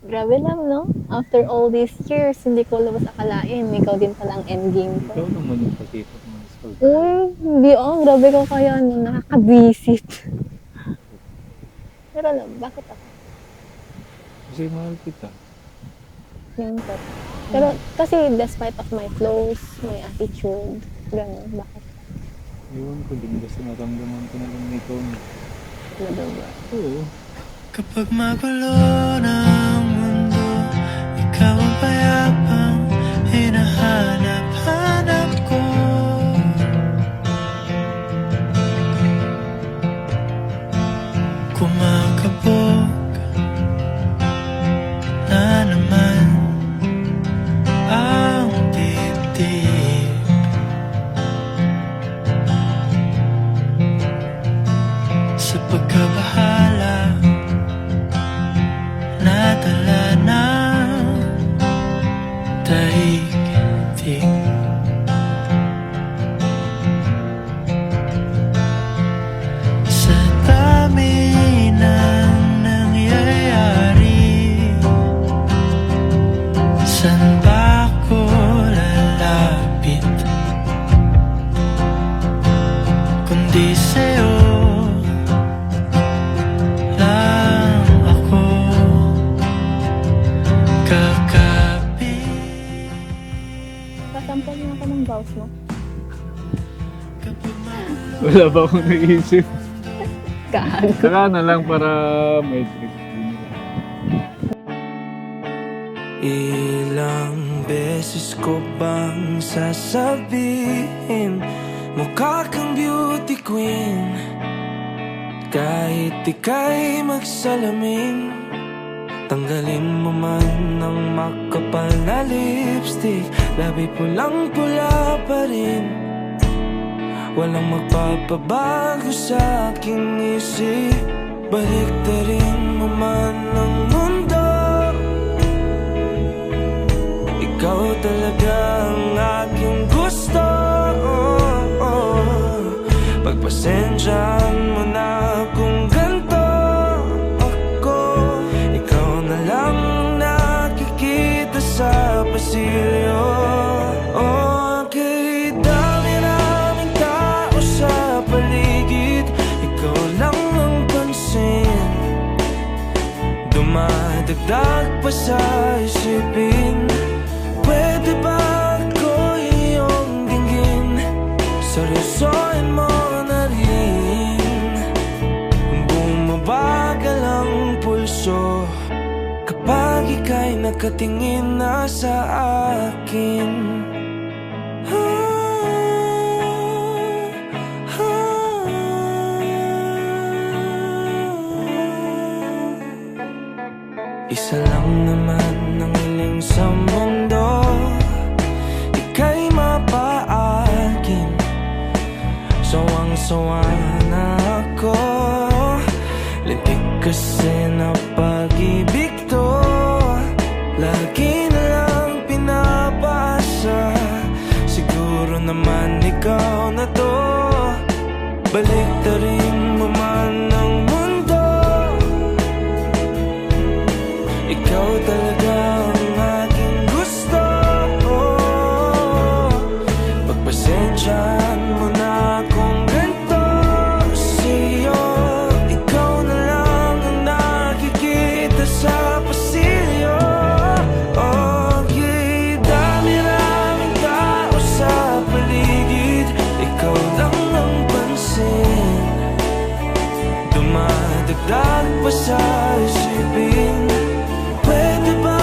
Grabe lang 'no? After all these years, hindi ko lubos akalain ikaw din pala ang endgame ko. Ikaw naman yung pakipot ng school Uy, tayo. hindi grabe ka kaya ano, nakaka-visit. Pero alam, bakit ako? Kasi mahal kita. Siyempre. Pero kasi despite of my flaws, my attitude, gano'n, bakit? Iwan ko din kasi naramdaman ko na lang na ikaw na. Ano ba? Oo. Kapag magulo ng mundo, ikaw ang payapang hinahanap-hanap ko. Kumakabog na naman ang dibdib. Sa pagkabahala nadala ng daigdig. Sa dami ng nangyayari, saan ba ako lalapit kundi sa'yo lang ako kakapit. Sasampal mo ako ng vows mo. Wala ba akong naisip? Gago. Saka na lang para may trip din. Ilang beses ko bang sasabihin, mukha kang beauty queen, kahit ika'y magsalamin. Tanggalin mo man ang makapal na lipstick, labi pulang-pula pa rin. Walang magpapabago sa aking isip, baliktarin mo man ang mundo. Ikaw talaga ang aking gusto. Pagpasensyaan mo na kung ganito ako. Ikaw na lang nakikita sa pasilyo. Kay dami naming tao sa paligid, ikaw lang ang pansin. Dumadagdag pa sa isipin, pwede ba ako iyong dinggin? Seryosohin mo na rin. Bumabagal ang pulso kapag ika'y nakatingin na sa akin. Isa lang naman ang hiling sa mundo, ika'y mapaakin. Sawang-sawa na ako, lintik kasi na pag-ibig to. Lagi na lang pinapasa, siguro naman ikaw na to. Baliktarin mo man ang mundo, ikaw talaga ang aking gusto. Pagpasensyaan mo na kung ganito sa'yo. Ikaw na lang ang nakikita sa pasilyo. Dami-raming tao sa paligid, ikaw lang ang pansin. Dumadagdag pa sa isipin, pwede ba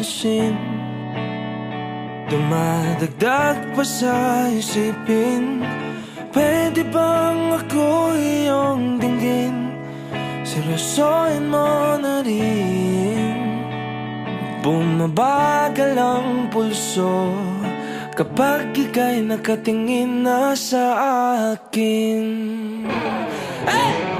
pansin. Dumadagdag pa sa isipin, pwede bang ako iyong dinggin? Seryosohin mo na rin. Bumabagal ang pulso kapag ika'y nakatingin na sa akin. Hey!